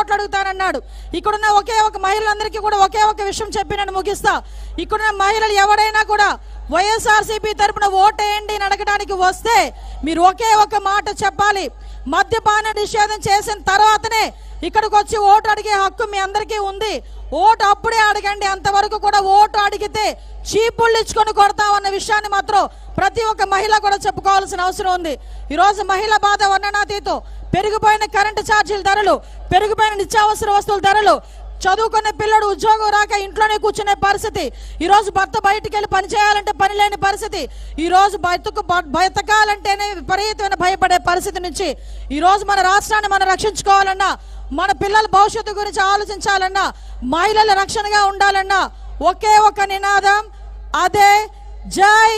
ఓట్లు అడుగుతానన్నాడు. ఇక్కడున్న ఒకే ఒక మహిళలందరికీ కూడా ఒకే ఒక విషయం చెప్పి నేను ముగిస్తా. ఇక్కడున్న మహిళలు ఎవరైనా కూడా వైఎస్ఆర్సీపీ తరపున ఓటేయండి అని అడగడానికి వస్తే మీరు ఒకే ఒక మాట చెప్పాలి. మద్యపాన నిషేధం చేసిన తర్వాతనే ఇక్కడికి వచ్చి ఓటు అడిగే హక్కు మీ అందరికీ ఉంది. ఓటు అప్పుడే అడగండి. అంతవరకు కూడా ఓటు అడిగితే చీపుళ్ళు ఇచ్చుకొని కొడతామన్న విషయాన్ని మాత్రం ప్రతి ఒక్క మహిళ కూడా చెప్పుకోవాల్సిన అవసరం ఉంది. ఈరోజు మహిళ బాధ వర్ణనాతీతం. పెరిగిపోయిన కరెంటు ఛార్జీల ధరలు, పెరిగిపోయిన నిత్యావసర వస్తువుల ధరలు, చదువుకునే పిల్లడు ఉద్యోగం రాక ఇంట్లోనే కూర్చునే పరిస్థితి, ఈరోజు భర్త బయటికి వెళ్ళి పని చేయాలంటే పని లేని పరిస్థితి, ఈరోజు బతకాలంటేనే విపరీతమైన భయపడే పరిస్థితి నుంచి ఈరోజు మన రాష్ట్రాన్ని మనం రక్షించుకోవాలన్నా, మన పిల్లల భవిష్యత్తు గురించి ఆలోచించాలన్నా, మహిళల రక్షణగా ఉండాలన్నా ఒకే ఒక నినాదం, అదే జై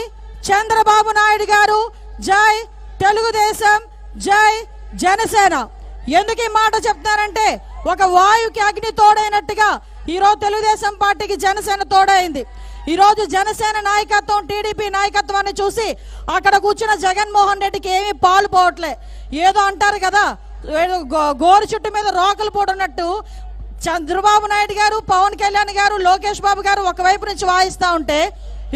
చంద్రబాబు నాయుడు గారు, జై తెలుగుదేశం, జై జనసేన. ఎందుకు ఈ మాట చెప్తారంటే ఒక వాయుకి అగ్ని తోడైనట్టుగా ఈరోజు తెలుగుదేశం పార్టీకి జనసేన తోడైంది. ఈరోజు జనసేన నాయకత్వం, టీడీపీ నాయకత్వాన్ని చూసి అక్కడ కూర్చున్న జగన్మోహన్ రెడ్డికి ఏమీ పాలు పోవట్లే. ఏదో అంటారు కదా, గోరు చుట్టు మీద రోకలు పోడున్నట్టు చంద్రబాబు నాయుడు గారు, పవన్ కళ్యాణ్ గారు, లోకేష్ బాబు గారు ఒకవైపు నుంచి వాయిస్తా ఉంటే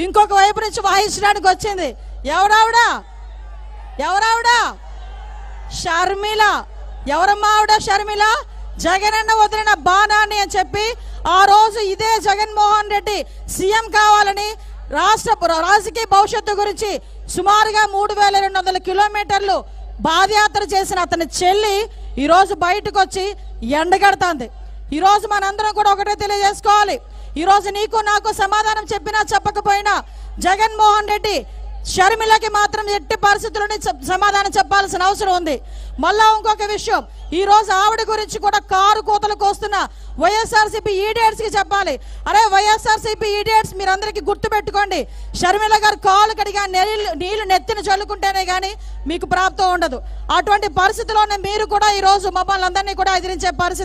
ఇంకొక వైపు నుంచి వాయించడానికి వచ్చింది ఎవరావిడా? షర్మిల. ఎవరమ్మా ఆవిడ? షర్మిల. జగనన్న వదిలిన బాణాన్ని అని చెప్పి ఆ రోజు ఇదే జగన్మోహన్ రెడ్డి సీఎం కావాలని రాజకీయ భవిష్యత్తు గురించి సుమారుగా 3200 కిలోమీటర్లు పాదయాత్ర చేసిన అతని చెల్లి ఈరోజు బయటకు వచ్చి ఎండగడుతుంది. ఈరోజు మనందరం కూడా ఒకటే తెలియజేసుకోవాలి. ఈరోజు నీకు నాకు సమాధానం చెప్పినా చెప్పకపోయినా జగన్మోహన్ రెడ్డి షర్మిలకి మాత్రం ఎట్టి పరిస్థితుల్లోనే సమాధానం చెప్పాల్సిన అవసరం ఉంది. మళ్ళా ఇంకొక విషయం, ఈ రోజు ఆవిడ గురించి కూడా కారు కోతలకు వస్తున్న వైఎస్ఆర్సీపీ ఈడియట్స్ కి చెప్పాలి. అరే వైఎస్ఆర్సీపీ ఈడియట్స్, మీరందరికీ గుర్తు పెట్టుకోండి, షర్మిల గారు కాలు కడిగా నీళ్లు నెత్తిన చల్లుకుంటేనే గానీ మీకు ప్రాప్తం ఉండదు. అటువంటి పరిస్థితిలోనే మీరు కూడా ఈ రోజు మమ్మల్ని అందరినీ కూడా ఎదిరించే పరిస్థితి